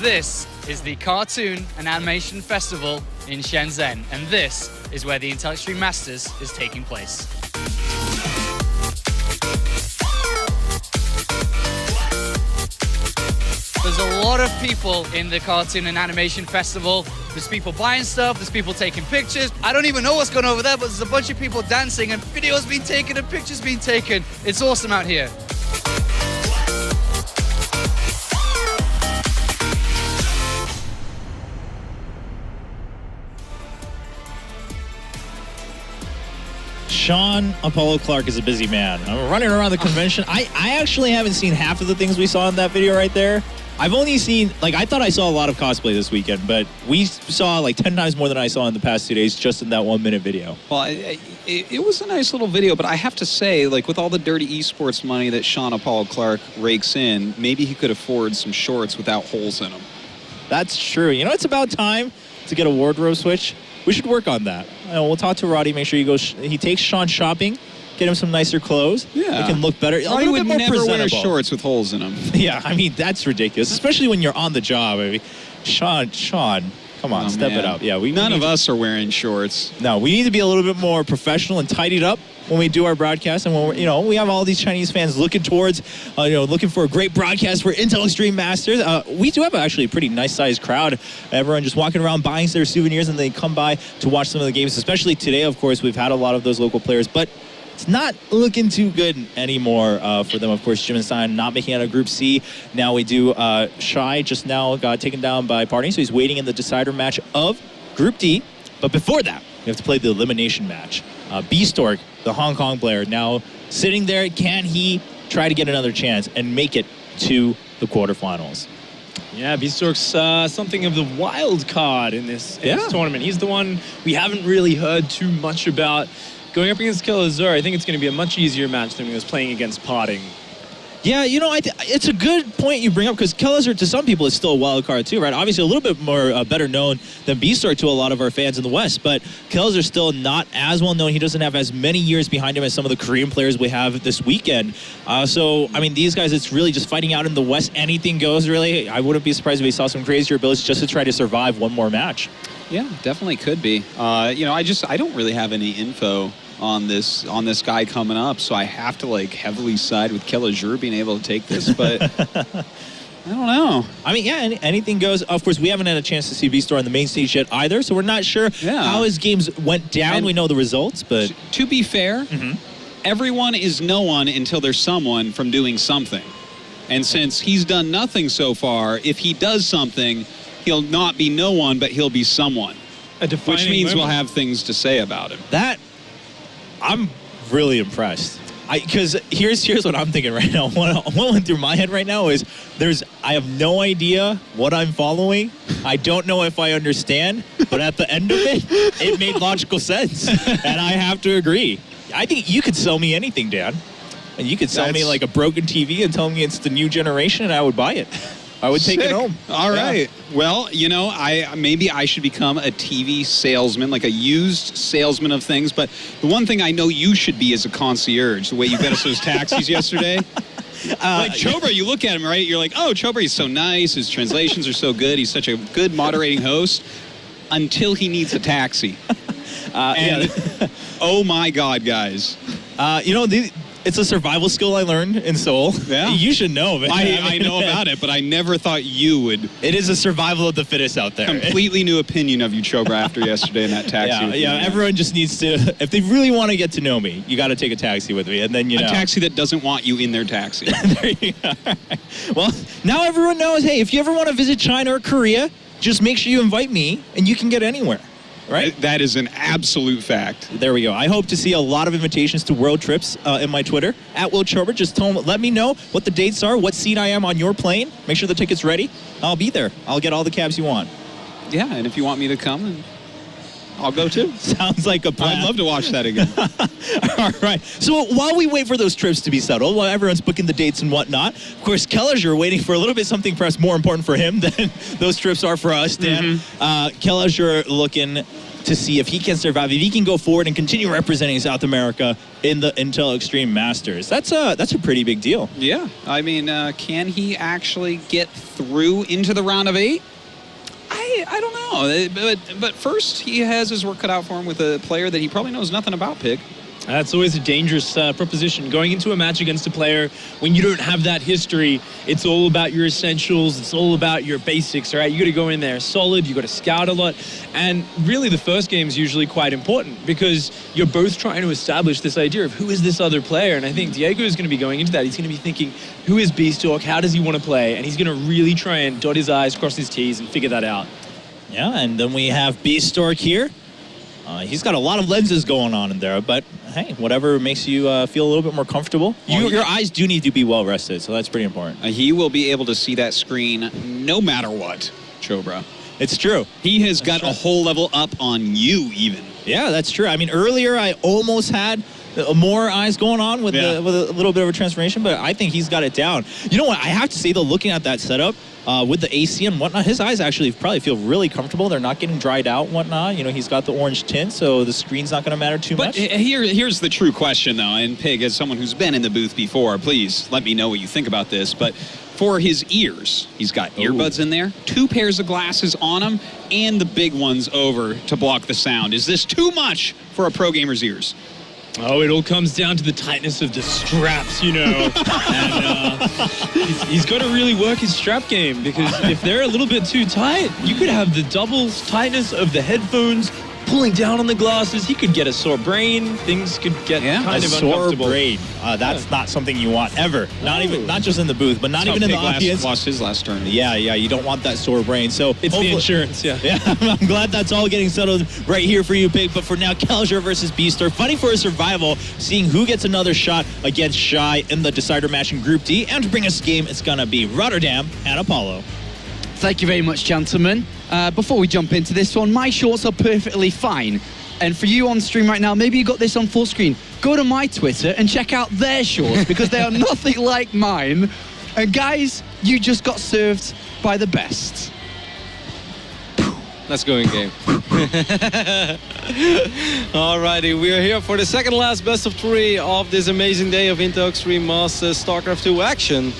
This is the Cartoon and Animation Festival in Shenzhen, and this is where the Intel Extreme Masters is taking place. There's a lot of people in the Cartoon and Animation Festival. There's people buying stuff, there's people taking pictures. I don't even know what's going on over there, but there's a bunch of people dancing and videos being taken and pictures being taken. It's awesome out here. Sean Apollo Clark is a busy man. I'm running around the convention. I actually haven't seen half of the things we saw in that video right there. I've only seen, I thought I saw a lot of cosplay this weekend, but we saw like 10 times more than I saw in the past 2 days just in that 1 minute video. Well, it was a nice little video, but I have to say, with all the dirty esports money that Sean Apollo Clark rakes in, maybe he could afford some shorts without holes in them. That's true. You know, it's about time to get a wardrobe switch. We should work on that. We'll talk to Roddy, make sure he takes Sean shopping, get him some nicer clothes. Yeah. It can look better. Roddy would never wear shorts with holes in them. Yeah, I mean, that's ridiculous, especially when you're on the job. I mean, Sean, come on, step it up. Yeah, None of us are wearing shorts. No, we need to be a little bit more professional and tidied up when we do our broadcast, and when we have all these Chinese fans looking towards, looking for a great broadcast for Intel Extreme Masters. We do have actually a pretty nice-sized crowd. Everyone just walking around buying their souvenirs, and they come by to watch some of the games. Especially today, of course, we've had a lot of those local players, but it's not looking too good anymore for them. Of course, Jim and Stein not making it out of Group C. Now we do Shy just now got taken down by Party, so he's waiting in the decider match of Group D. But before that, we have to play the elimination match. Bistork, the Hong Kong player, now sitting there. Can he try to get another chance and make it to the quarterfinals? Yeah, Bistork's something of the wild card in this tournament. He's the one we haven't really heard too much about. Going up against Kelazhur, I think it's going to be a much easier match than he was playing against Parting. Yeah, it's a good point you bring up, because Kelazhur, to some people, is still a wild card too, right? Obviously, a little bit more better known than Bistork to a lot of our fans in the West, but Kelazhur's still not as well known. He doesn't have as many years behind him as some of the Korean players we have this weekend. So, I mean, these guys, it's really just fighting out in the West. Anything goes, really. I wouldn't be surprised if we saw some crazier builds just to try to survive one more match. Yeah, definitely could be. I don't really have any info on this guy coming up, so I have to heavily side with Kelazhur being able to take this, but I don't know. I mean, yeah, anything goes. Of course, we haven't had a chance to see Bistork on the main stage yet either, so we're not sure how his games went down. And we know the results, but to be fair, everyone is no one until there's someone from doing something. And since he's done nothing so far, if he does something, he'll not be no one, but he'll be someone. Which means we'll have things to say about him. I'm really impressed. Because here's what I'm thinking right now. What went through my head right now is I have no idea what I'm following. I don't know if I understand, but at the end of it, it made logical sense. And I have to agree. I think you could sell me anything, Dan. And you could sell me a broken TV and tell me it's the new generation, and I would buy it. I would take it home. All right. Well, maybe I should become a TV salesman, a used salesman of things. But the one thing I know you should be is a concierge. The way you got us those taxis yesterday. Chobra, you look at him, right? You're like, oh, Chobra, he's so nice. His translations are so good. He's such a good moderating host. Until he needs a taxi. Oh my God, guys. It's a survival skill I learned in Seoul. Yeah. You should know, man. I know about it, but I never thought you would. It is a survival of the fittest out there. Completely new opinion of you, Chobra, after yesterday in that taxi. Yeah, everyone just needs to, if they really want to get to know me, you got to take a taxi with me, and then, A taxi that doesn't want you in their taxi. There you go. Well, now everyone knows, hey, if you ever want to visit China or Korea, just make sure you invite me, and you can get anywhere. Right? That is an absolute fact. There we go. I hope to see a lot of invitations to world trips in my Twitter, @WillChobert. Just let me know what the dates are, what seat I am on your plane. Make sure the ticket's ready. I'll be there. I'll get all the cabs you want. Yeah, and if you want me to come, I'll go too. Sounds like a plan. I'd love to watch that again. All right. So while we wait for those trips to be settled, while everyone's booking the dates and whatnot, of course, Kelazhur waiting for a little bit something perhaps more important for him than those trips are for us, Dan. Kelazhur looking to see if he can survive, if he can go forward and continue representing South America in the Intel Extreme Masters. That's a pretty big deal. Yeah, I mean, can he actually get through into the round of 8? I don't know, but first he has his work cut out for him with a player that he probably knows nothing about, Pig. That's always a dangerous proposition. Going into a match against a player when you don't have that history, it's all about your essentials. It's all about your basics, all right? You got to go in there solid. You got to scout a lot. And really, the first game is usually quite important because you're both trying to establish this idea of who is this other player. And I think Diego is going to be going into that. He's going to be thinking, who is Bistork? How does he want to play? And he's going to really try and dot his I's, cross his T's, and figure that out. Yeah, and then we have Bistork here. He's got a lot of lenses going on in there, but hey, whatever makes you feel a little bit more comfortable. Your eyes do need to be well rested, so that's pretty important. He will be able to see that screen no matter what, Chobra. It's true. He has got a whole level up on you, even. Yeah, that's true. I mean, earlier I almost had more eyes going on with a little bit of a transformation, but I think he's got it down. You know what? I have to say, though, looking at that setup, with the AC and whatnot, his eyes actually probably feel really comfortable. They're not getting dried out and whatnot. You know, he's got the orange tint, so the screen's not going to matter too much. But here's the true question, though, and Pig, as someone who's been in the booth before, please let me know what you think about this. But for his ears, he's got earbuds in there, 2 pairs of glasses on him, and the big ones over to block the sound. Is this too much for a pro gamer's ears? Oh, it all comes down to the tightness of the straps, you know. And he's got to really work his strap game because if they're a little bit too tight, you could have the double tightness of the headphones pulling down on the glasses. He could get a sore brain. Things could get kind of uncomfortable. Sore brain. That's not something you want ever. Not just in the booth, but not even in the audience. Lost his last turn. Yeah, you don't want that sore brain. So it's the insurance, yeah. I'm glad that's all getting settled right here for you, Pig. But for now, Kelazhur versus Bistork, fighting for a survival, seeing who gets another shot against Shy in the decider match in Group D. And to bring us a game, it's gonna be Rotterdam and Apollo. Thank you very much, gentlemen. Before we jump into this one, my shorts are perfectly fine. And for you on stream right now, maybe you got this on full screen. Go to my Twitter and check out their shorts because they are nothing like mine. And guys, you just got served by the best. Let's go in game. Alrighty, we are here for the second last best of 3 of this amazing day of Intel Extreme Masters StarCraft 2 action.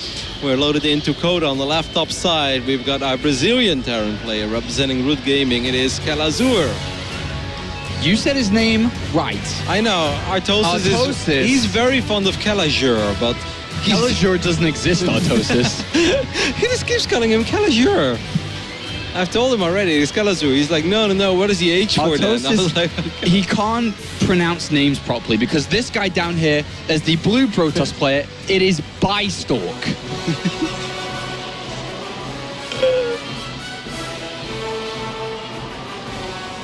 We're loaded into Coda on the left top side. We've got our Brazilian Terran player representing Root Gaming. It is Kelazhur. You said his name right. I know, Artosis is... He's very fond of Kelazhur, but... Kelazhur doesn't exist, Artosis. He just keeps calling him Kelazhur. I've told him already, it's Kelazhur. He's like, no, what is the H for then? I was like, okay. He can't pronounce names properly because this guy down here is the blue Protoss player. It is Bistork.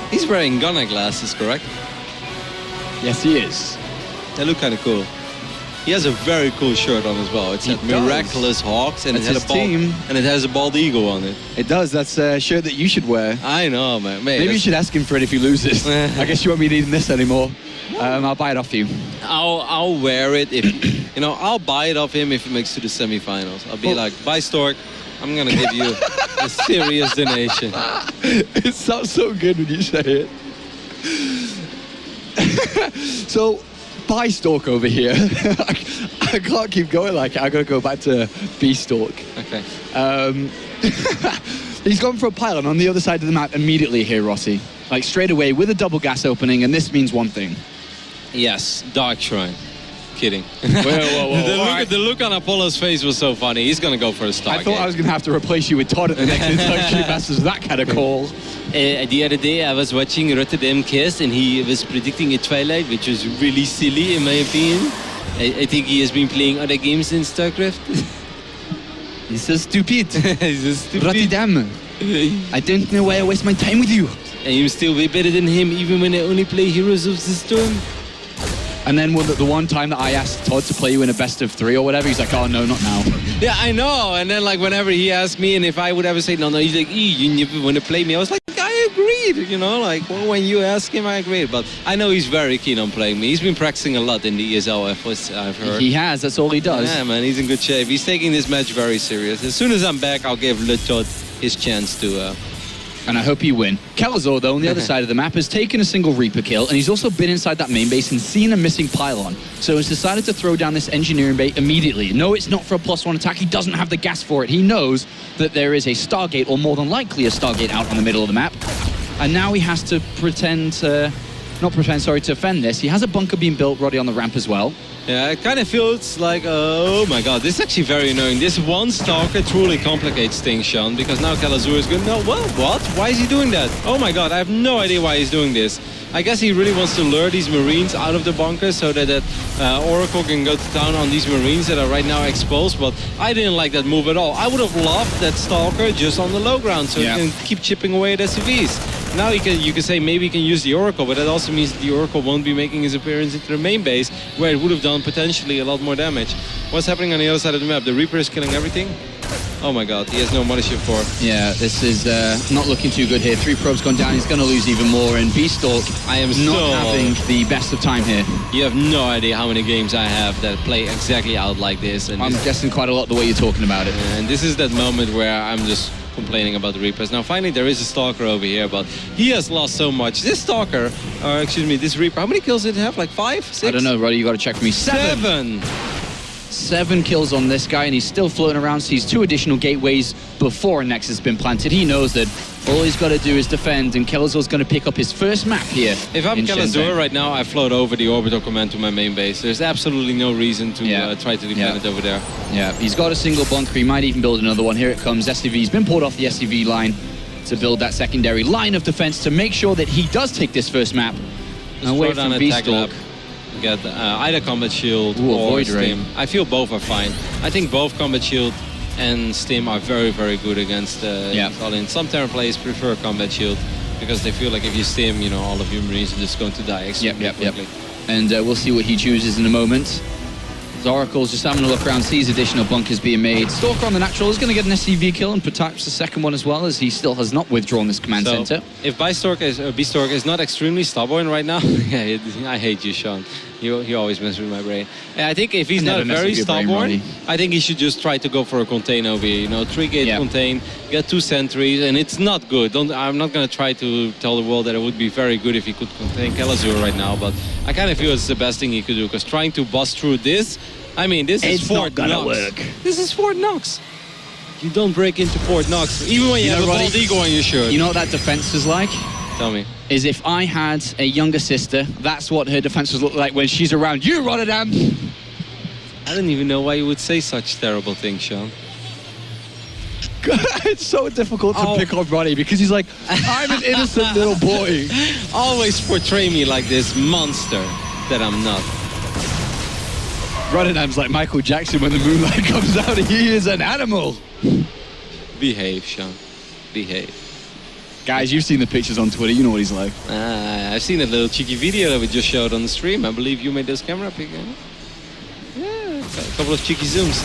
He's wearing gunner glasses, correct? Yes, he is. They look kind of cool. He has a very cool shirt on as well. It's a Miraculous Hawks, and it has a bald eagle on it. It does. That's a shirt that you should wear. I know, man. Maybe you should ask him for it if he loses. I guess you won't be needing this anymore. I'll buy it off you. I'll wear it if I'll buy it off him if he makes it to the semifinals. I'll be like, Bistork, I'm gonna give you a serious donation. It sounds so good when you say it. So. Bistork over here. I can't keep going like it. I gotta go back to Bistork. Okay. He's gone for a pylon on the other side of the map immediately here, Rossi. Like straight away with a double gas opening, and this means one thing. Yes, Dark Shrine. Kidding. Whoa. The look on Apollo's face was so funny. He's gonna go for a Stargate. I thought I was gonna have to replace you with Todd at the next Intel Masters. That kind of call. The other day I was watching Rotterdam Cast and he was predicting a Twilight, which was really silly in my opinion. I think he has been playing other games in StarCraft. He's so stupid. He's so stupid. Rotterdam. I don't know why I waste my time with you. I am still way better than him, even when I only play Heroes of the Storm. And then the one time that I asked Todd to play you in a best of 3 or whatever, he's like, oh, no, not now. Yeah, I know. And then, like, whenever he asked me, and if I would ever say no, he's like, you never want to play me. I was like, I agreed, like, well, when you ask him, I agreed. But I know he's very keen on playing me. He's been practicing a lot in the ESL efforts, I've heard. He has. That's all he does. Yeah, man, he's in good shape. He's taking this match very serious. As soon as I'm back, I'll give Le Todd his chance to And I hope you win. Kelazhur, though, on the other side of the map, has taken a single Reaper kill, and he's also been inside that main base and seen a missing pylon. So he's decided to throw down this engineering bait immediately. No, it's not for a +1 attack. He doesn't have the gas for it. He knows that there is a Stargate, or more than likely a Stargate, out on the middle of the map. And now he has to to defend this. He has a bunker being built, Roddy, on the ramp as well. Yeah, it kind of feels like, oh my god, this is actually very annoying. This one Stalker truly complicates things, Sean, because now Kelazhur is going, no, well, what? Why is he doing that? Oh my god, I have no idea why he's doing this. I guess he really wants to lure these Marines out of the bunker so that Oracle can go to town on these Marines that are right now exposed, but I didn't like that move at all. I would have loved that Stalker just on the low ground so he can keep chipping away at SCVs. Now you can say maybe he can use the Oracle, but that also means the Oracle won't be making his appearance into the main base, where it would have done potentially a lot more damage. What's happening on the other side of the map? The Reaper is killing everything? Oh my god, he has no mothership for. Yeah, this is not looking too good here. 3 probes gone down, he's going to lose even more, and Bistork I am not having the best of time here. You have no idea how many games I have that play exactly out like this. And I'm guessing quite a lot the way you're talking about it. And this is that moment where I'm just complaining about the Reapers. Now finally there is a Stalker over here, but he has lost so much. This Stalker, or excuse me, this Reaper, how many kills did it have? Like 5, 6? I don't know, Roddy, you got to check for me. 7! 7 kills on this guy, and he's still floating around. Sees 2 additional gateways before a Nexus has been planted. He knows that all he's got to do is defend, and Kelazhur's going to pick up his first map here. If I'm Kelazhur right now, I float over the orbital command to my main base. There's absolutely no reason to try to defend it over there. Yeah, he's got a single bunker. He might even build another one. Here it comes. SCV's been pulled off the SCV line to build that secondary line of defense to make sure that he does take this first map away from Bistork. Get either Combat Shield or or Void Ray. Stim. I feel both are fine. I think both Combat Shield and Stim are very, very good against Stalin. Some Terran players prefer Combat Shield because they feel like if you Stim, you know, all of your Marines are just going to die extremely quickly. And we'll see what he chooses in a moment. Oracle's just having a look around, sees additional bunkers being made. Stalker on the natural is going to get an SCV kill and perhaps the second one as well, as he still has not withdrawn this command center. If Bistork is not extremely stubborn right now, I hate you, Sean. You always mess with my brain. And I think if he's not very stubborn, I think he should just try to go for a contain over here. You know, 3-gate contain, get 2 sentries, and it's not good. I'm not going to try to tell the world that it would be very good if he could contain Kelazhur right now, but I kind of feel it's the best thing he could do, because trying to bust through this, I mean, this is Fort Knox. This is Fort Knox. You don't break into Fort Knox, even when you have a bald eagle on your shirt. You know what that defense is like? Tell me. Is if I had a younger sister, that's what her defense would look like when she's around you, Rotterdam. I don't even know why you would say such terrible things, Sean. It's so difficult to pick on Roddy because he's like, I'm an innocent little boy. Always portray me like this monster that I'm not. Rotterdam's like Michael Jackson when the moonlight comes out. He is an animal. Behave, Sean. Behave. Guys, you've seen the pictures on Twitter. You know what he's like. I've seen a little cheeky video that we just showed on the stream. I believe you made those camera pics. Yeah, a couple of cheeky zooms.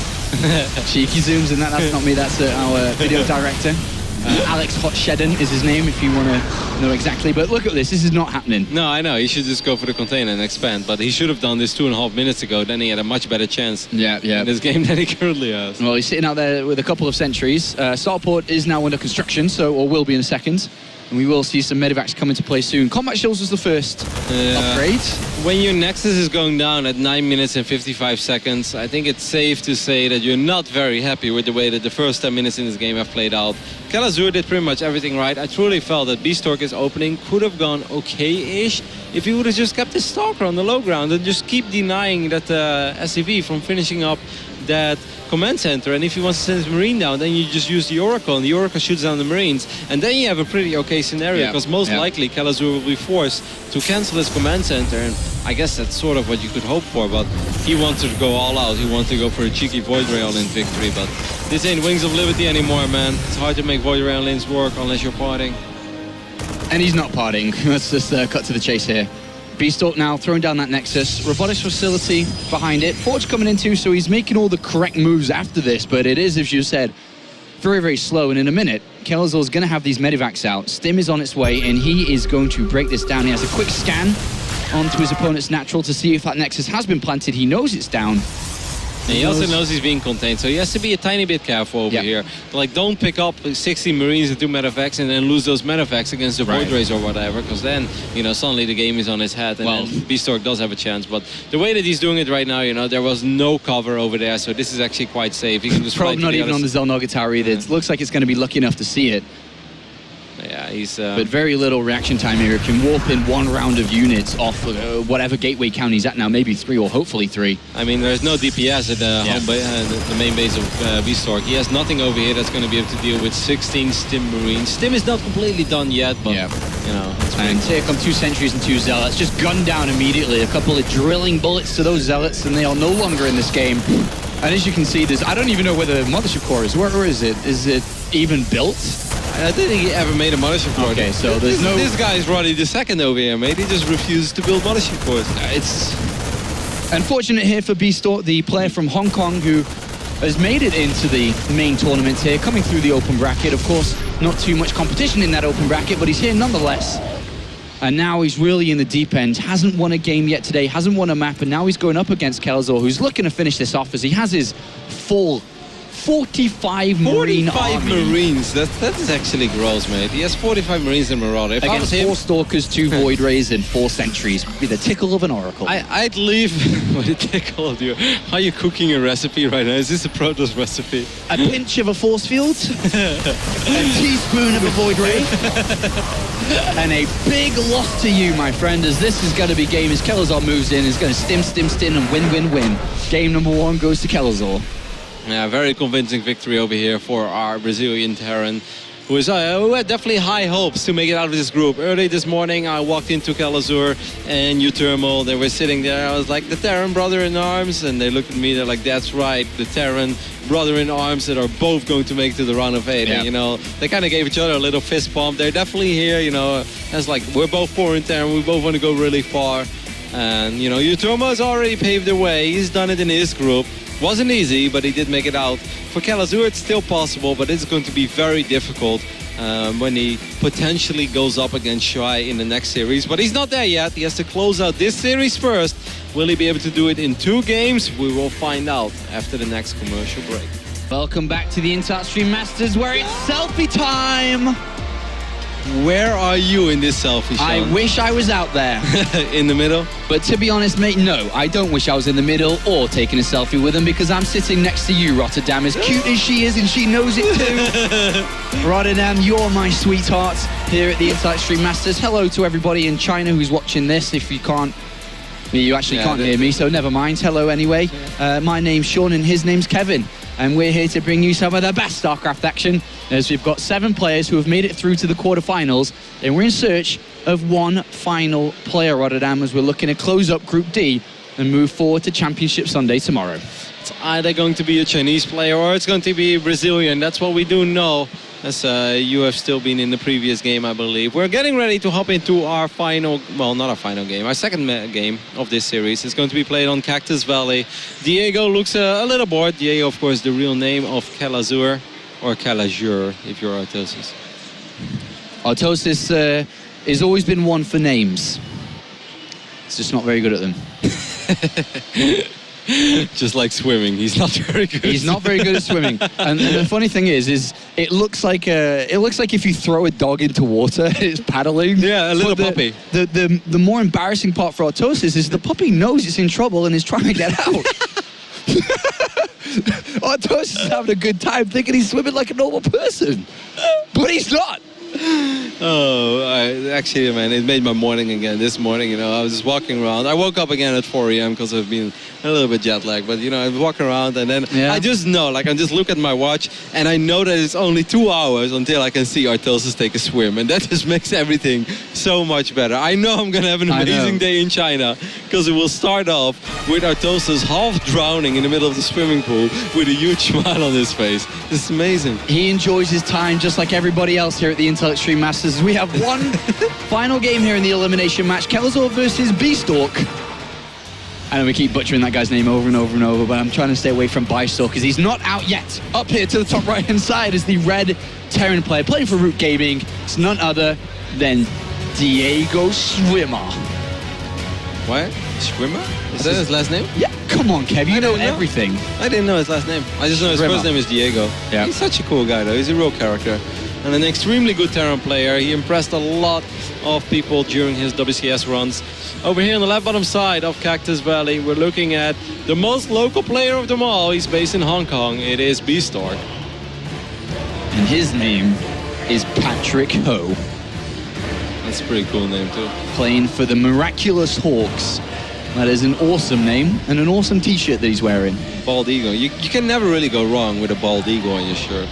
Cheeky zooms, and that's not me. That's our video director. Alex Hotshedden is his name, if you want to know exactly. But look at this. This is not happening. No, I know. He should just go for the container and expand. But he should have done this 2.5 minutes ago. Then he had a much better chance in this game than he currently has. Well, he's sitting out there with a couple of sentries. Starport is now under construction, or will be in a second. And we will see some medivacs come into play soon. Combat shields was the first upgrade. When your Nexus is going down at 9 minutes and 55 seconds, I think it's safe to say that you're not very happy with the way that the first 10 minutes in this game have played out. Kelazhur did pretty much everything right. I truly felt that Bistork's opening could have gone okay-ish if he would have just kept his Stalker on the low ground and just keep denying that SCV from finishing up that command center. And if he wants to send his Marine down, then you just use the Oracle, and the Oracle shoots down the Marines. And then you have a pretty okay scenario, because most likely Kelazhur will be forced to cancel his command center. And I guess that's sort of what you could hope for, but he wanted to go all out. He wanted to go for a cheeky Void Ray all-in victory, but this ain't Wings of Liberty anymore, man. It's hard to make Void Ray all-ins work unless you're partying. And he's not partying. Let's just cut to the chase here. Bistork now throwing down that Nexus. Robotics facility behind it. Forge coming in too, so he's making all the correct moves after this, but it is, as you said, very, very slow. And in a minute, Kelazhur's going to have these medivacs out. Stim is on its way, and he is going to break this down. He has a quick scan onto his opponent's natural to see if that Nexus has been planted. He knows it's down. And he also knows he's being contained, so he has to be a tiny bit careful over here. Like, don't pick up 60 Marines and 2 Medevacs and then lose those Medevacs against the Void Rays or whatever, because then, you know, suddenly the game is on his head, and then Bistork does have a chance. But the way that he's doing it right now, you know, there was no cover over there, so this is actually quite safe. He can just Probably not even on the Zelnoga tower either. It looks like it's going to be lucky enough to see it. Yeah, he's... but very little reaction time here. It can warp in one round of units off whatever gateway count he's at now, maybe 3 or hopefully 3. I mean, there's no DPS at the main base of Bistork. He has nothing over here that's going to be able to deal with 16 Stim Marines. Stim is not completely done yet, but, you know... And here come 2 sentries and 2 zealots, just gunned down immediately. A couple of drilling bullets to those zealots, and they are no longer in this game. And as you can see, I don't even know where the mothership core is. Where is it? Is it even built? I don't think he ever made a mothership core. Okay, so there's no... This guy's Roddy the second over here, mate. He just refuses to build mothership cores. It's unfortunate here for Bistork, the player from Hong Kong who has made it into the main tournament here, coming through the open bracket. Of course, not too much competition in that open bracket, but he's here nonetheless. And now he's really in the deep end. Hasn't won a game yet today, hasn't won a map, and now he's going up against Kelazhur, who's looking to finish this off as he has his full 45 Marine 45 army. Marines, that is actually gross, mate. He has 45 Marines in Marauder. If Against 4 Stalkers, 2 Void Rays, and 4 Sentries. Be the tickle of an oracle. I'd leave with a tickle of you. How are you cooking a recipe right now? Is this a Protoss recipe? A pinch of a force field, a teaspoon of a Void Ray, and a big loss to you, my friend, as this is going to be game as Kelazhur moves in, is going to stim, and win. Game number 1 goes to Kelazhur. Yeah, very convincing victory over here for our Brazilian Terran, who had definitely high hopes to make it out of this group. Early this morning, I walked into Kelazhur and U-Thermal. They were sitting there. I was like, the Terran brother-in-arms? And they looked at me, they're like, that's right, the Terran brother-in-arms that are both going to make it to the round of 8. And, you know, they kind of gave each other a little fist bump. They're definitely here, you know, as like, we're both foreign Terran, we both want to go really far. And, you know, U-Thermal has already paved the way. He's done it in his group. Wasn't easy, but he did make it out. For Kelazhur, it's still possible, but it's going to be very difficult when he potentially goes up against Shuai in the next series. But he's not there yet. He has to close out this series first. Will he be able to do it in 2 games? We will find out after the next commercial break. Welcome back to the Interstream Masters, where it's selfie time. Where are you in this selfie, Sean? I wish I was out there. In the middle? But to be honest, mate, no. I don't wish I was in the middle or taking a selfie with him, because I'm sitting next to you, Rotterdam, as cute as she is, and she knows it too. Rotterdam, you're my sweetheart here at the Interstream Masters. Hello to everybody in China who's watching this. If you can't, you actually can't hear me, so never mind. Hello anyway. My name's Sean and his name's Kevin. And we're here to bring you some of the best StarCraft action, as we've got 7 players who have made it through to the quarterfinals, and we're in search of 1 final player, Rotterdam, as we're looking to close up Group D and move forward to Championship Sunday tomorrow. It's either going to be a Chinese player or it's going to be Brazilian. That's what we do know, as you have still been in the previous game, I believe. We're getting ready to hop into our final, well, not our final game, our second game of this series. It's going to be played on Cactus Valley. Diego looks a little bored. Diego, of course, the real name of Kelazhur, or Kelazhur, if you're Artosis. Artosis has always been one for names. It's just not very good at them. Just like swimming, he's not very good. He's not very good at swimming. And the funny thing is it looks like if you throw a dog into water, it's paddling. Yeah, a little puppy. The more embarrassing part for Artosis is the puppy knows it's in trouble and is trying to get out. Artosis is having a good time thinking he's swimming like a normal person, but he's not. Oh, actually, man, it made my morning again. This morning, you know, I was just walking around. I woke up again at 4 a.m. because I've been a little bit jet lagged. But, you know, I was walking around and then I just know, like, I just look at my watch and I know that it's only 2 hours until I can see Artosis take a swim. And that just makes everything so much better. I know I'm going to have an amazing day in China, because it will start off with Artosis half drowning in the middle of the swimming pool with a huge smile on his face. It's amazing. He enjoys his time just like everybody else here at the Interstream Masters. We have 1 final game here in the elimination match. Kelazhur versus Bistork. I know we keep butchering that guy's name over and over and over, but I'm trying to stay away from Bistork because he's not out yet. Up here to the top right-hand side is the red Terran player playing for Root Gaming. It's none other than Diego Swimmer. What? Swimmer? Is that his last name? Yeah, come on, Kev, you know didn't know. everything. I didn't know his last name. I just know his Rimmer. first name is Diego. Yeah. He's such a cool guy, though. He's a real character. And an extremely good Terran player. He impressed a lot of people during his WCS runs. Over here on the left bottom side of Cactus Valley, we're looking at the most local player of them all. He's based in Hong Kong. It is Bistork. And his name is Patrick Ho, That's a pretty cool name, too. playing for the Miraculous Hawks. That is an awesome name and an awesome t-shirt that he's wearing. Bald eagle. You can never really go wrong with a bald eagle on your shirt.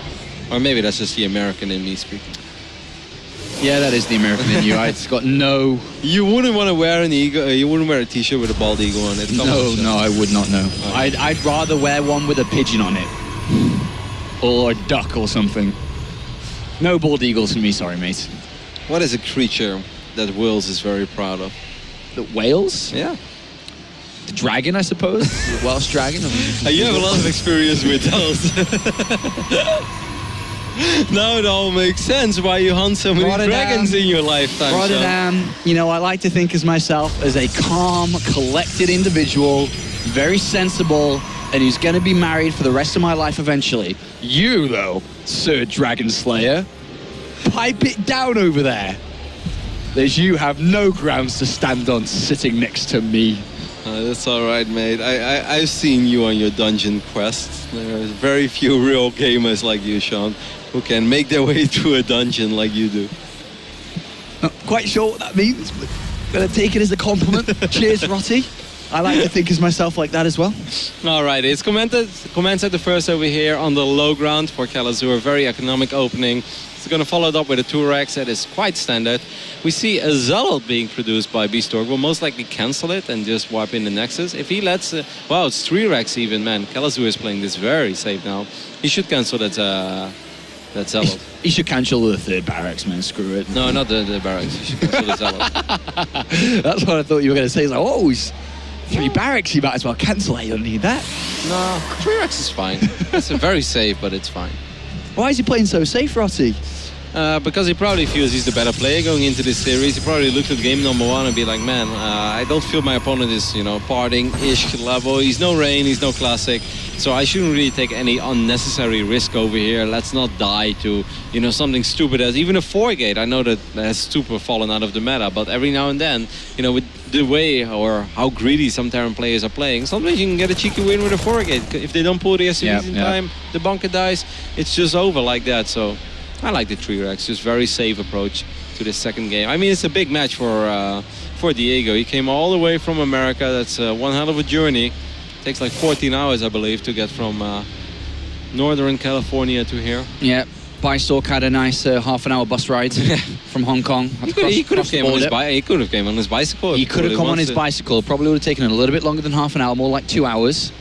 Or maybe that's just the American in me speaking. Yeah, that is the American in you. It's got no... You wouldn't want to wear an eagle. You wouldn't wear a t-shirt with a bald eagle on it. Come on, No, I would not know. I'd rather wear one with a pigeon on it. Or a duck or something. No bald eagles for me, sorry, mate. What is a creature that Wills is very proud of? The whales? Yeah. The dragon, I suppose. The Welsh dragon. You have a lot of experience with those. Now it all makes sense why you hunt so many dragons in your lifetime. Rotterdam, you know, I like to think of myself as a calm, collected individual, very sensible, and who's going to be married for the rest of my life eventually. You, though, Sir Dragon Slayer, pipe it down over there. As you have no grounds to stand on sitting next to me. That's all right, mate. I've seen you on your dungeon quests. There's very few real gamers like you, Sean, who can make their way through a dungeon like you do. Not quite sure what that means, but gonna take it as a compliment. Cheers, Rotty. I like to think of myself like that as well. All right, it's commenced at the first over here on the low ground for Kelazhur. Very economic opening. It's going to follow it up with a 2-Rex that is quite standard. We see a Zealot being produced by Bistork. We'll most likely cancel it and just wipe in the Nexus. If he lets... wow, it's 3-Rex even, man. Kelazhur is playing this very safe now. He should cancel that Zealot. He should cancel the third barracks, man. Screw it. No, not the barracks. He should cancel the Zealot. That's what I thought you were going to say. It's like, oh, he's 3 barracks. You might as well cancel it. You don't need that. No, 3-Rex is fine. It's very safe, but it's fine. Why is he playing so safe, Rotty? Because he probably feels he's the better player going into this series. He probably looked at game number 1 and be like, man, I don't feel my opponent is, parting-ish level. He's no Rain, he's no Classic. So I shouldn't really take any unnecessary risk over here. Let's not die to, something stupid as even a 4-gate. I know that has super fallen out of the meta, but every now and then, with the way or how greedy some Terran players are playing, sometimes you can get a cheeky win with a 4-gate. If they don't pull the SCVs in time, the bunker dies, it's just over like that. So I like the 3-Rex, just very safe approach to this second game. I mean, it's a big match for Diego. He came all the way from America. That's one hell of a journey. Takes like 14 hours, I believe, to get from Northern California to here. Yeah, Bistork had a nice half-an-hour bus ride from Hong Kong. He could have came on his bicycle. He could have come on his bicycle. Probably would have taken a little bit longer than half an hour, more like 2 hours.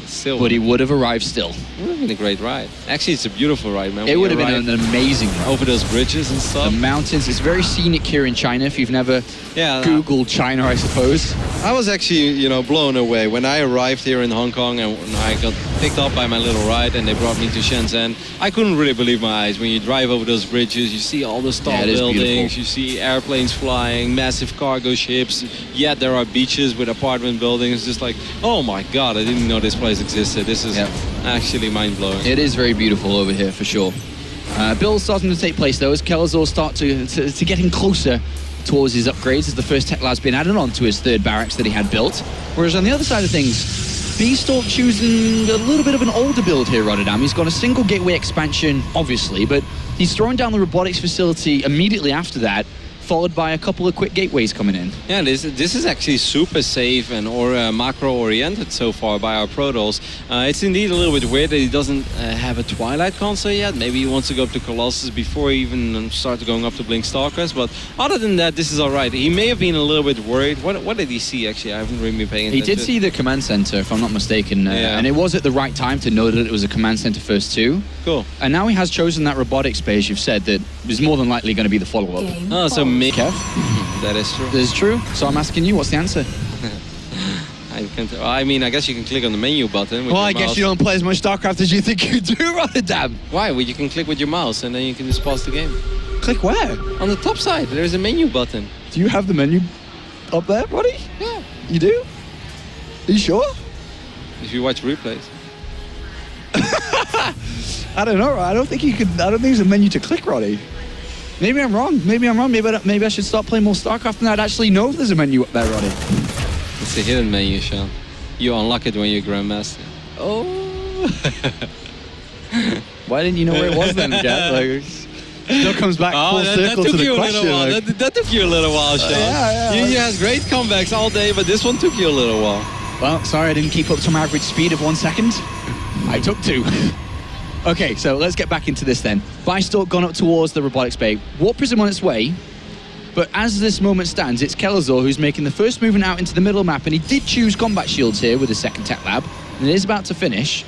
Still, but he would have arrived still. It would have been a great ride. Actually, it's a beautiful ride, man. It would have been an amazing ride. Over those bridges and stuff. The mountains. It's very scenic here in China, if you've never Googled China, I suppose. I was actually, blown away. When I arrived here in Hong Kong and I got picked up by my little ride and they brought me to Shenzhen, I couldn't really believe my eyes. When you drive over those bridges, you see all those tall buildings, you see airplanes flying, massive cargo ships, yet there are beaches with apartment buildings. It's just like, oh my God, I didn't know this place existed. This is actually mind-blowing. It is very beautiful over here, for sure. Builds starting to take place, though, as Kelazhur start to getting closer towards his upgrades, as the first tech lab's been added on to his 3rd barracks that he had built. Whereas on the other side of things, Bistork choosing a little bit of an older build here, Rotterdam. He's got a single gateway expansion, obviously, but he's throwing down the robotics facility immediately after that, followed by a couple of quick gateways coming in. Yeah, this is actually super safe and macro-oriented so far by our Protols. It's indeed a little bit weird that he doesn't have a Twilight console yet. Maybe he wants to go up to Colossus before he even starts going up to Blink Stalkers. But other than that, this is all right. He may have been a little bit worried. What did he see, actually? I haven't really been paying attention. He did see the command center, if I'm not mistaken. And it was at the right time to know that it was a command center first too. Cool. And now he has chosen that robotics base, you've said, that is more than likely going to be the follow-up. Oh, so Kev? That is true. That is true. So I'm asking you, what's the answer? I guess you can click on the menu button. With well, I your guess mouse. you don't play as much StarCraft as you think you do, Rotterdam. Why? Well, you can click with your mouse and then you can just pause the game. Click where? On the top side, there's a menu button. Do you have the menu up there, buddy? Yeah. You do? Are you sure? If you watch replays. I don't know. I don't think you could. I don't think there's a menu to click, Roddy. Maybe I'm wrong. Maybe I should start playing more StarCraft and I'd actually know if there's a menu up there, Roddy. It's a hidden menu, Sean. You unlock it when you're Grandmaster. Oh. Why didn't you know where it was then, Jet? Like, still comes back full circle to the question. That took you a little while, Sean. Yeah. You had great comebacks all day, but this one took you a little while. Well, sorry I didn't keep up to my average speed of 1 second. I took 2. Okay, so let's get back into this then. Bistork gone up towards the robotics bay. Warp Prism on its way. But as this moment stands, it's Kelazhur who's making the first movement out into the middle map, and he did choose combat shields here with the second tech lab, and it is about to finish.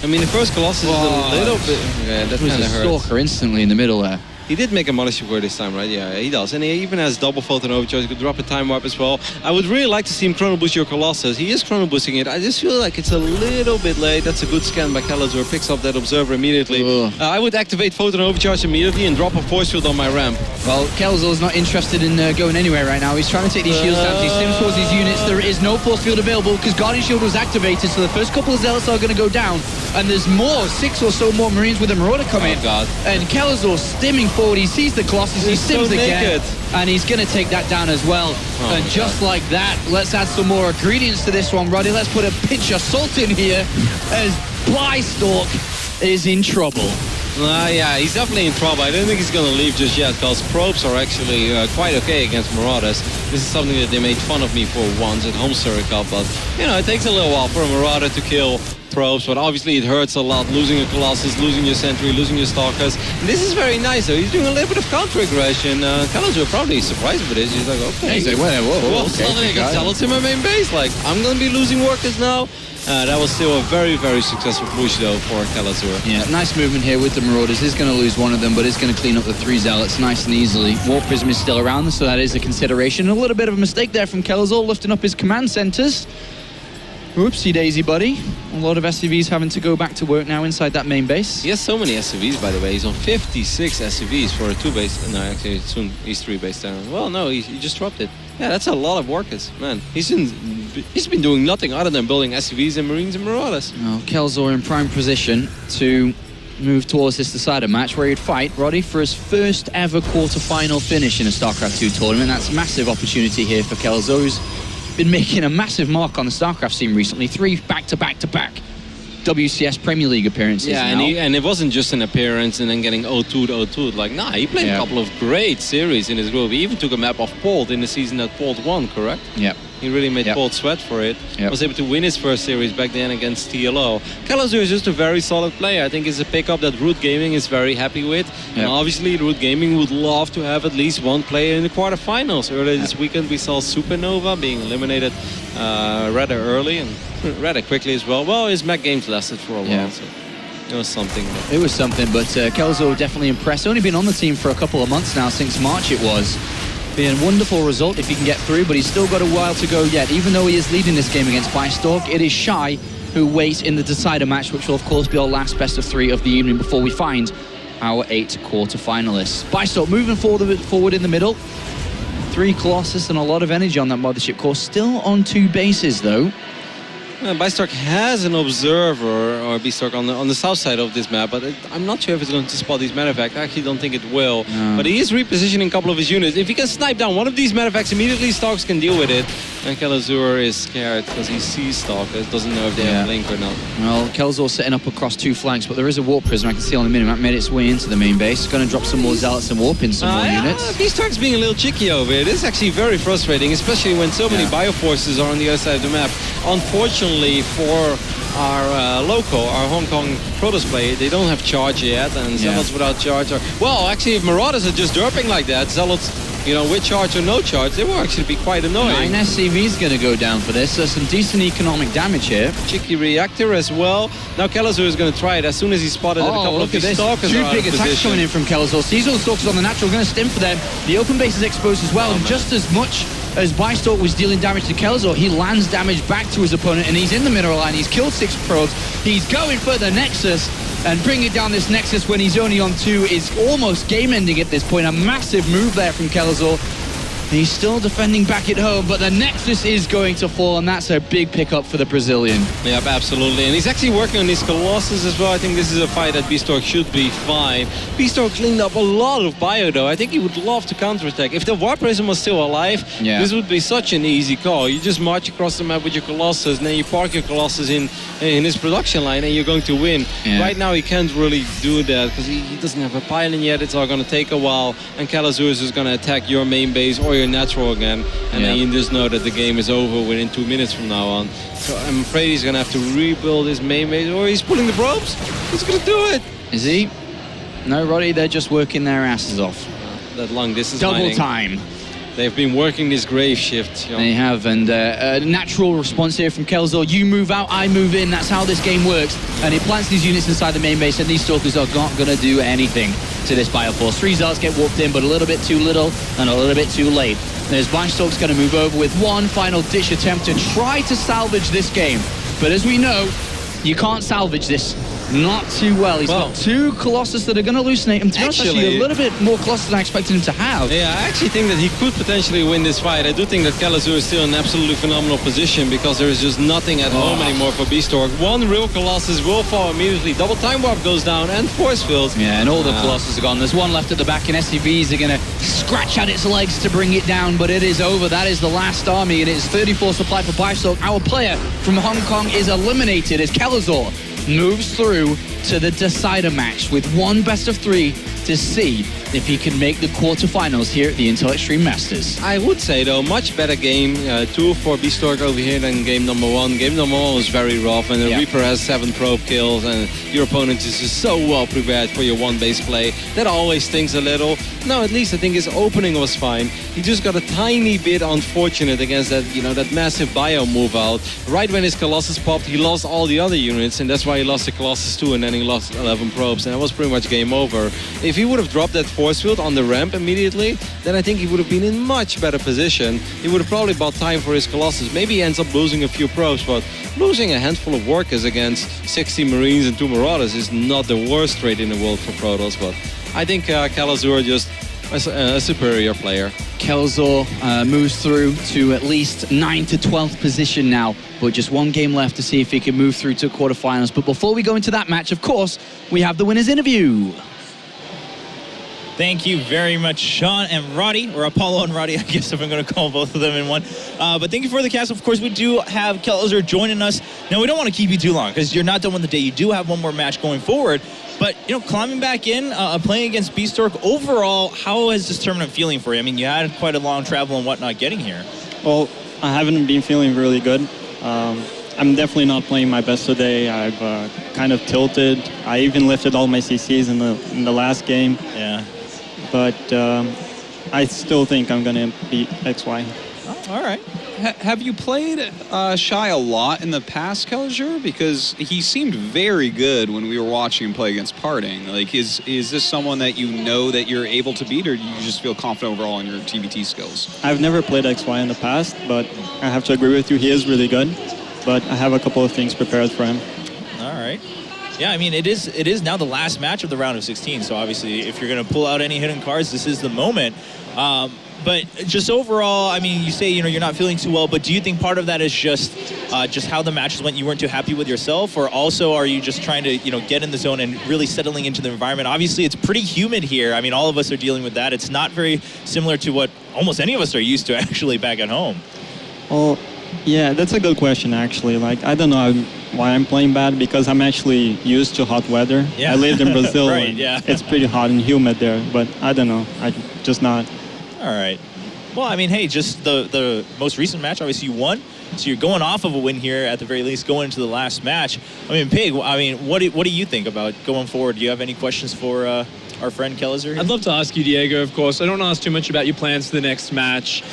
I mean, the first Colossus is a little bit... Yeah, that kind of hurts. Stalker instantly in the middle there. He did make a mothership core this time, right? Yeah, he does. And he even has double photon overcharge. He could drop a time warp as well. I would really like to see him chrono boost your Colossus. He is chrono boosting it. I just feel like it's a little bit late. That's a good scan by Kelazhur. Picks up that observer immediately. I would activate photon overcharge immediately and drop a force field on my ramp. Well, Kelazhur's not interested in going anywhere right now. He's trying to take these shields down. He stims towards these units. There is no force field available because Guardian Shield was activated, so the first couple of Zealots are going to go down. And there's more, 6 or so more Marines with a Marauder coming. Oh, God. And Kelazhur stimming forward. He sees the Colossus, he stims again. And he's going to take that down as well. And just like that, let's add some more ingredients to this one, Roddy. Let's put a pinch of salt in here as Bistork is in trouble. Yeah, he's definitely in trouble. I don't think he's going to leave just yet because probes are actually quite okay against Marauders. This is something that they made fun of me for once at Home Circle, but you know, it takes a little while for a Marauder to kill probes, but obviously it hurts a lot losing a Colossus, losing your Sentry, losing your Stalkers. And this is very nice though. He's doing a little bit of counter-aggression. Kelazhur probably surprised with this. He's like, okay. He's like, whoa, suddenly I got Zealots in my main base. Like, I'm going to be losing workers now. That was still a very, very successful push though for Kelazhur. Yeah, nice movement here with the Marauders. He's going to lose one of them, but he's going to clean up the 3 Zealots nice and easily. Warp Prism is still around, so that is a consideration. A little bit of a mistake there from Kelazhur, lifting up his command centers. Whoopsie daisy, buddy. A lot of SCVs having to go back to work now inside that main base. He has so many SCVs, by the way. He's on 56 SCVs for a 2 base. No, actually, soon he's 3 base down. Well, no, he just dropped it. Yeah, that's a lot of workers, man. He's been doing nothing other than building SCVs and Marines and Marauders. Well, Kelazhur in prime position to move towards this decider match where he'd fight Roddy for his first ever quarter-final finish in a StarCraft 2 tournament. That's a massive opportunity here for Kelazhur, who's been making a massive mark on the StarCraft scene recently. 3 back-to-back-to-back WCS Premier League appearances. Yeah, and it wasn't just an appearance and then getting 0-2'd. Like, nah, he played a couple of great series in his group. He even took a map off Polt in the season that Polt won, correct? Yeah. He really made Polt sweat for it. Yep. Was able to win his first series back then against TLO. Kelazhur is just a very solid player. I think it's a pickup that Root Gaming is very happy with. Yep. And obviously, Root Gaming would love to have at least one player in the quarterfinals. Earlier this weekend, we saw Supernova being eliminated rather early and rather quickly as well. Well, his Mac games lasted for a while, so it was something. It was something, but Kelazhur definitely impressed. Only been on the team for a couple of months now, since March it was. Being a wonderful result if he can get through, but he's still got a while to go yet. Even though he is leading this game against Bistork, it is Shy who waits in the decider match, which will of course be our last best of 3 of the evening before we find our 8 quarter-finalists. Bistork moving forward in the middle. 3 Colossus and a lot of energy on that mothership core. Still on 2 bases though. Bistork has an observer, or Bistork, on the south side of this map, but I'm not sure if it's going to spot these medevacts. I actually don't think it will. No. But he is repositioning a couple of his units. If he can snipe down one of these medevacts immediately, Stalks can deal with it. And Kelazhur is scared because he sees Stalkers, doesn't know if they have Blink or not. Well, Kelazhur setting up across 2 flanks, but there is a Warp Prism I can see on the minimap, made its way into the main base. Going to drop some more Zealots and warp in some more units. Bistork's being a little cheeky over it. It's actually very frustrating, especially when so many Bioforces are on the other side of the map. Unfortunately, for our Hong Kong Protoss play, they don't have charge yet, and Zealots without charge are... Well, actually, if Marauders are just derping like that, Zealots, you know, with charge or no charge, they will actually be quite annoying. 9 SCV's going to go down for this. There's some decent economic damage here. Cheeky reactor as well. Now Kelazhur is going to try it as soon as he spotted that a couple of these Stalkers 2 big attacks coming in from Kelazhur. Sees all the Stalkers on the natural, going to stim for them. The open base is exposed as well, and just as much as Bistork was dealing damage to Kelazhur, he lands damage back to his opponent, and he's in the mineral line. He's killed 6 probes. He's going for the Nexus, and bringing down this Nexus when he's only on 2 is almost game-ending at this point. A massive move there from Kelazhur. He's still defending back at home, but the Nexus is going to fall, and that's a big pickup for the Brazilian. Yep, absolutely. And he's actually working on his Colossus as well. I think this is a fight that Bistork should be fine. Bistork cleaned up a lot of bio, though. I think he would love to counterattack. If the War Prism was still alive, this would be such an easy call. You just march across the map with your Colossus, and then you park your Colossus in his production line, and you're going to win. Yeah. Right now, he can't really do that because he doesn't have a pylon yet. It's all going to take a while, and Kelazhur is just going to attack your main base or your natural again, and then you just know that the game is over within 2 minutes from now on. So I'm afraid he's going to have to rebuild his main base, or he's pulling the probes. He's going to do it. Is he? No, Roddy, they're just working their asses off. That long distance Double mining. time. They've been working this grave shift. They have, and a natural response here from Kelazhur. You move out, I move in. That's how this game works. And he plants these units inside the main base, and these Stalkers are not going to do anything to this Bioforce. 3 Zealots get warped in, but a little bit too little and a little bit too late. There's Bistork's going to move over with one final ditch attempt to try to salvage this game. But as we know, you can't salvage this. Not too well. He's got 2 Colossus that are going to hallucinate him. To be honest, actually a little bit more Colossus than I expected him to have. Yeah, I actually think that he could potentially win this fight. I do think that Kelazhur is still in an absolutely phenomenal position because there is just nothing at home anymore for Bistork. 1 real Colossus will fall immediately. Double Time Warp goes down and Force Fields. Yeah, and all the Colossus are gone. There's 1 left at the back, and SCVs are going to scratch at its legs to bring it down, but it is over. That is the last army, and it is 34 supply for Bistork. Our player from Hong Kong is eliminated as Kelazhur moves through to the decider match with 1 best of 3 to see if he can make the quarterfinals here at the Intel Extreme Masters. I would say, though, much better game 2 for Bistork over here than game number 1. Game number 1 was very rough, and the Reaper has 7 probe kills, and your opponent is just so well prepared for your 1 base play. That always stings a little. No, at least I think his opening was fine. He just got a tiny bit unfortunate against that, that massive bio move out. Right when his Colossus popped, he lost all the other units, and that's why he lost the Colossus too, and then he lost 11 probes, and that was pretty much game over. If he would have dropped that force field on the ramp immediately, then I think he would have been in much better position. He would have probably bought time for his Colossus. Maybe he ends up losing a few probes, but losing a handful of workers against 60 Marines and 2 Marauders is not the worst trade in the world for Protoss, but I think Kelazhur just a superior player. Kelazhur moves through to at least 9th to 12th position now, but just 1 game left to see if he can move through to quarterfinals. But before we go into that match, of course, we have the winner's interview. Thank you very much, Sean and Roddy, or Apollo and Roddy, I guess if I'm going to call both of them in one. But thank you for the cast. Of course, we do have Kelazhur joining us. Now, we don't want to keep you too long because you're not done with the day. You do have 1 more match going forward. But, climbing back in, playing against Bistork, overall, how is this tournament feeling for you? I mean, you had quite a long travel and whatnot getting here. Well, I haven't been feeling really good. I'm definitely not playing my best today. I've kind of tilted. I even lifted all my CCs in the last game. Yeah. But I still think I'm going to beat XY. Oh, all right. Have you played Shy a lot in the past, Kelazhur? Because he seemed very good when we were watching him play against Parting. Like, is this someone that you know that you're able to beat, or do you just feel confident overall in your TvT skills? I've never played XY in the past, but I have to agree with you, he is really good. But I have a couple of things prepared for him. All right. Yeah, I mean, it is now the last match of the round of 16, so obviously if you're going to pull out any hidden cards, this is the moment. But just overall, I mean, you say, you're not feeling too well, but do you think part of that is just how the matches went, you weren't too happy with yourself, or also are you just trying to, get in the zone and really settling into the environment? Obviously, it's pretty humid here. I mean, all of us are dealing with that. It's not very similar to what almost any of us are used to actually back at home. Well, yeah, that's a good question, actually. Like, I don't know why I'm playing bad, because I'm actually used to hot weather. Yeah. I lived in Brazil, right, and yeah. it's pretty hot and humid there, but I don't know. I'm just not. All right. Well, I mean, hey, just the most recent match, obviously you won, so you're going off of a win here at the very least, going into the last match. I mean, Pig, what do you think about going forward? Do you have any questions for our friend Kelazhur? I'd love to ask you, Diego, of course. I don't want to ask too much about your plans for the next match.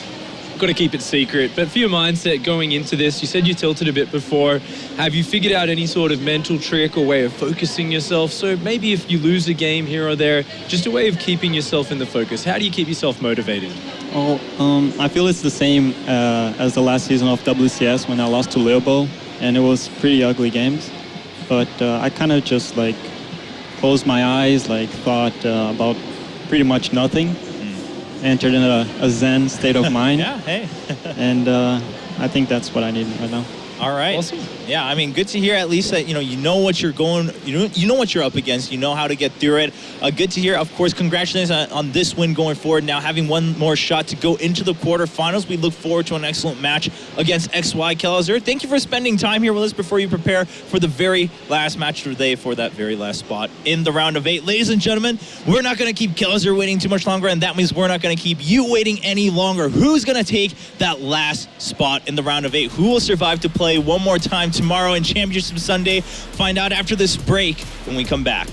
Got to keep it secret, but for your mindset going into this, you said you tilted a bit before. Have you figured out any sort of mental trick or way of focusing yourself? So maybe if you lose a game here or there, just a way of keeping yourself in the focus. How do you keep yourself motivated? Well, I feel it's the same as the last season of WCS when I lost to Leobo, and it was pretty ugly games. But I kind of just closed my eyes, thought about pretty much nothing. entered in a zen state of mind. Yeah, hey. And I think that's what I need right now. All right. Awesome. Yeah, I mean, good to hear at least that you know what you're going, you know what you're up against, you know how to get through it. Good to hear. Of course, congratulations on this win going forward. Now having one more shot to go into the quarterfinals. We look forward to an excellent match against XY Kelazhur. Thank you for spending time here with us before you prepare for the very last match of the day for that very last spot in the round of 8. Ladies and gentlemen, we're not going to keep Kelazhur waiting too much longer, and that means we're not going to keep you waiting any longer. Who's going to take that last spot in the round of 8? Who will survive to play one more time tomorrow in Championship Sunday? Find out after this break when we come back.